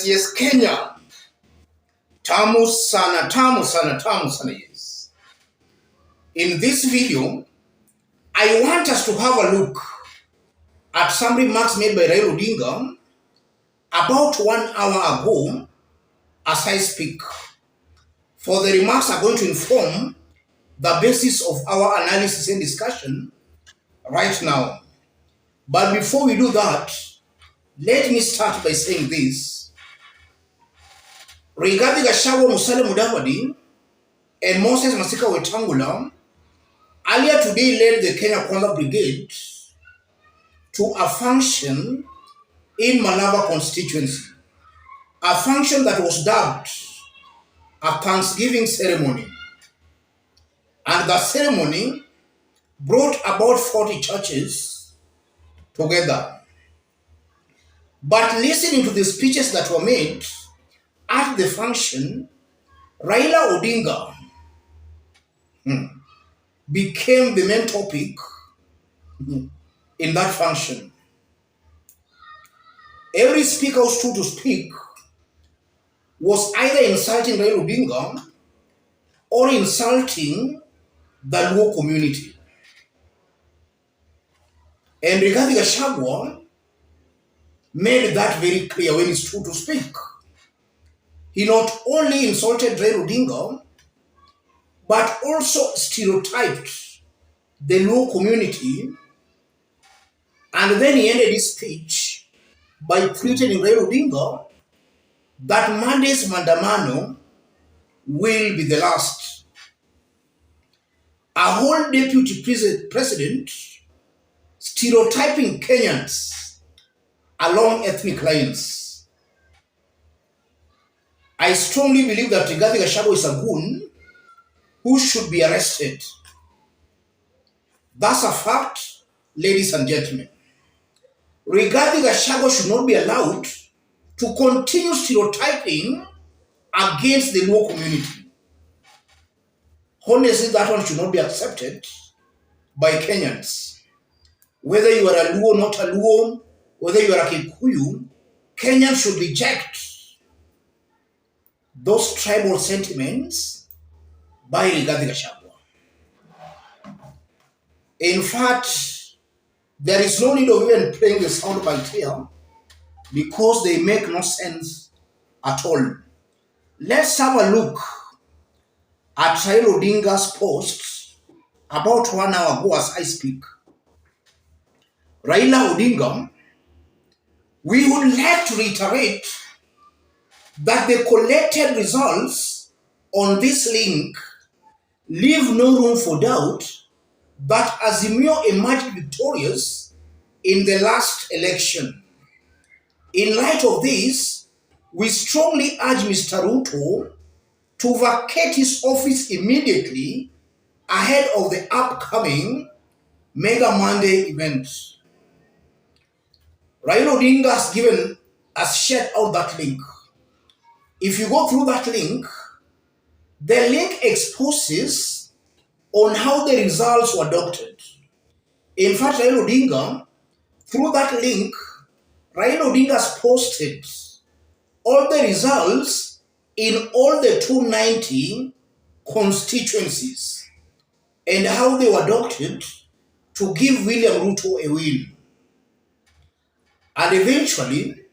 Yes, Kenya. Tamu sana, yes. In this video, I want us to have a look at some remarks made by Raila Odinga about 1 hour ago as I speak. For the remarks are going to inform the basis of our analysis and discussion right now. But before we do that, let me start by saying this. Rigathi Gachagua, Musalia Mudavadi, and Moses Masika Wetangula earlier today led the Kenya Kwanza Brigade to a function in Malaba constituency, a function that was dubbed a Thanksgiving ceremony. And the ceremony brought about 40 churches together. But listening to the speeches that were made at the function, Raila Odinga became the main topic in that function. Every speaker who stood to speak was either insulting Raila Odinga or insulting the Luo community. And Rigathi Gachagua made that very clear when he stood to speak. He not only insulted Raila Odinga, but also stereotyped the Luo community, and then he ended his speech by threatening Raila Odinga that Monday's Mandamano will be the last. A whole deputy president stereotyping Kenyans along ethnic lines. I strongly believe that Rigathi Gachagua is a goon who should be arrested. That's a fact, ladies and gentlemen. Rigathi Gachagua should not be allowed to continue stereotyping against the Luo community. Honestly, that one should not be accepted by Kenyans. Whether you are a Luo, not a Luo, whether you are a Kikuyu, Kenyans should reject those tribal sentiments by Rigathi Gachagua. In fact, there is no need of even playing the soundbite here because they make no sense at all. Let's have a look at Raila Odinga's post about 1 hour ago as I speak. Raila Odinga, we would like to reiterate that the collected results on this link leave no room for doubt that Azimio emerged victorious in the last election. In light of this, we strongly urge Mr. Ruto to vacate his office immediately ahead of the upcoming Mega Monday event. Raila Odinga has shared out that link. If you go through that link, the link exposes on how the results were adopted. In fact, Raila Odinga, through that link, Raila Odinga has posted all the results in all the 290 constituencies and how they were adopted to give William Ruto a win. And eventually,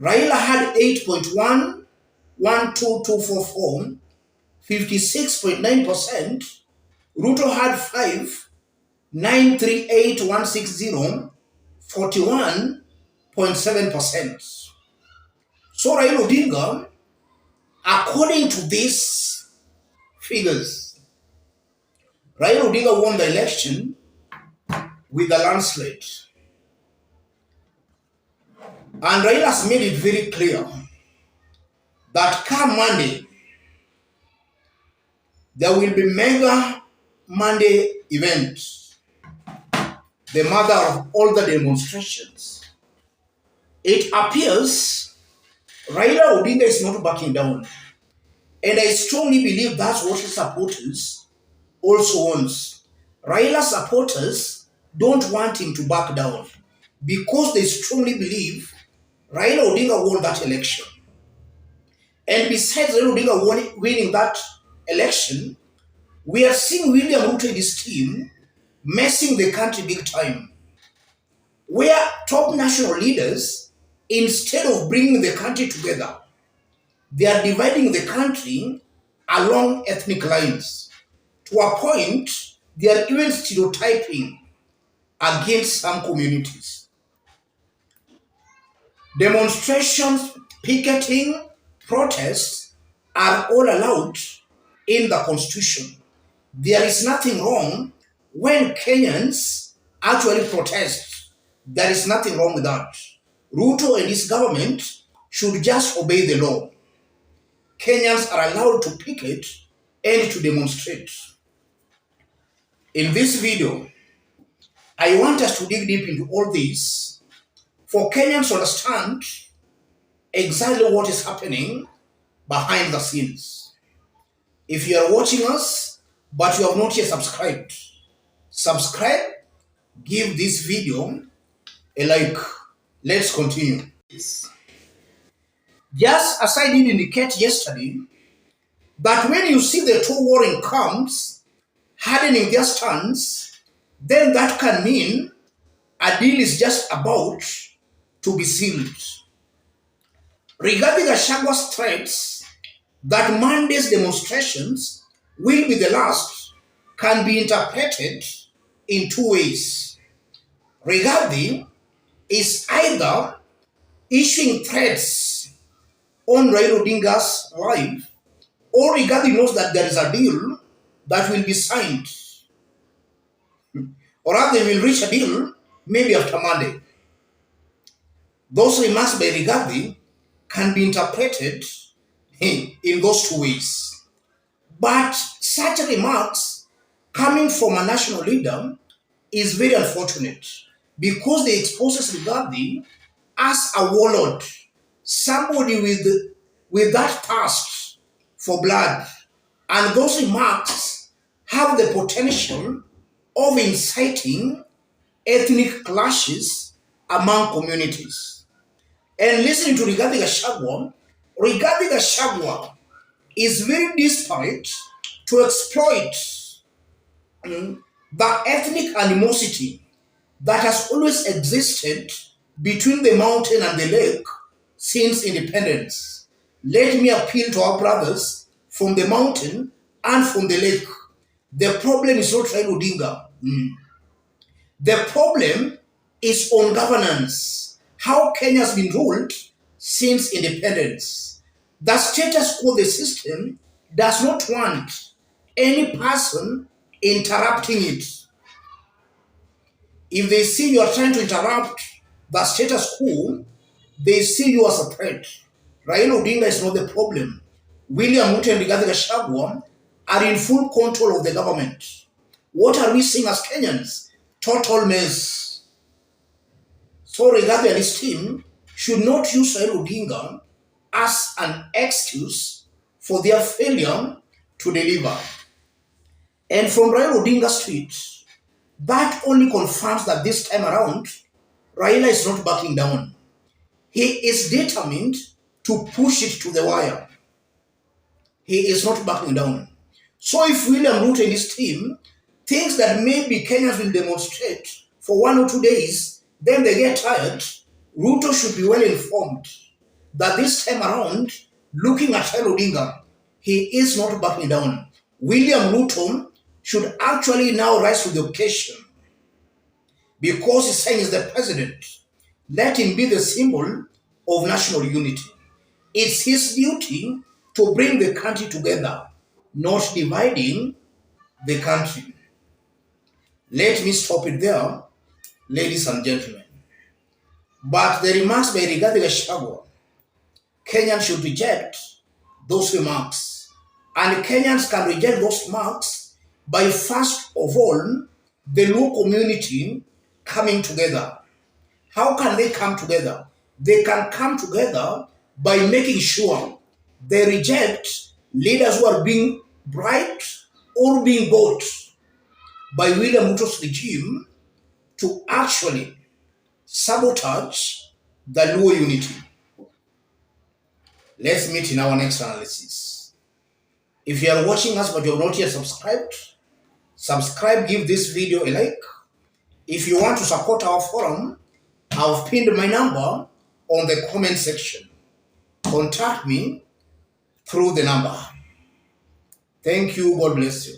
Raila had 8.11224 56.9%. Ruto had 5,938,160, 41.7%. So Raila Odinga, according to these figures, Raila Odinga won the election with a landslide. And Raila has made it very clear that come Monday, there will be Mega Monday event, the mother of all the demonstrations. It appears Raila Odinga is not backing down. And I strongly believe that's what his supporters also want. Raila's supporters don't want him to back down because they strongly believe Raila Odinga won that election. And besides Raila Odinga winning that election, we are seeing William Ruto and his team messing the country big time. Where top national leaders, instead of bringing the country together, they are dividing the country along ethnic lines. To a point, they are even stereotyping against some communities. Demonstrations, picketing, protests are all allowed in the constitution. There is nothing wrong when Kenyans actually protest. There is nothing wrong with that. Ruto and his government should just obey the law. Kenyans are allowed to picket and to demonstrate. In this video, I want us to dig deep into all this for Kenyans to understand exactly what is happening behind the scenes. If you are watching us, but you have not yet subscribed, subscribe, give this video a like. Let's continue. Just as I did indicate yesterday, that when you see the two warring camps hardening their stance, then that can mean a deal is just about to be sealed. Regarding Gachagwa's threats that Monday's demonstrations will be the last can be interpreted in two ways. Rigathi is either issuing threats on Raila Odinga's life, or Rigathi knows that there is a deal that will be signed, or rather they will reach a deal maybe after Monday. Those remarks by Rigathi can be interpreted in those two ways. But such remarks coming from a national leader is very unfortunate because they exposes Rigathi as a warlord, somebody with that thirst for blood. And those remarks have the potential of inciting ethnic clashes among communities. And listening to Rigathi Gachagua is very desperate to exploit the ethnic animosity that has always existed between the mountain and the lake since independence. Let me appeal to our brothers from the mountain and from the lake. The problem is not Raila Odinga. The problem is on governance. How Kenya has been ruled since independence. The status quo, the system, does not want any person interrupting it. If they see you are trying to interrupt the status quo, they see you as a threat. Raila Odinga is not the problem. William Ruto and Rigathi Gachagua are in full control of the government. What are we seeing as Kenyans? Total mess. So Rigathi and his team should not use Raila Odinga as an excuse for their failure to deliver. And from Raila Odinga's tweet, that only confirms that this time around, Raila is not backing down. He is determined to push it to the wire. He is not backing down. So if William Ruto and his team thinks that maybe Kenyans will demonstrate for 1 or 2 days, then they get tired, Ruto should be well informed that this time around, looking at Raila Odinga, he is not backing down. William Ruto should actually now rise to the occasion because he's saying he's the president. Let him be the symbol of national unity. It's his duty to bring the country together, not dividing the country. Let me stop it there, ladies and gentlemen. But the remarks by Rigathi Gachagua, Kenyans should reject those remarks. And Kenyans can reject those remarks by first of all, the Luo community coming together. How can they come together? They can come together by making sure they reject leaders who are being bribed or being bought by William Ruto's regime to actually sabotage the Luo unity. Let's meet in our next analysis. If you are watching us but you have not yet subscribed, subscribe, give this video a like. If you want to support our forum, I've pinned my number on the comment section. Contact me through the number. Thank you. God bless you.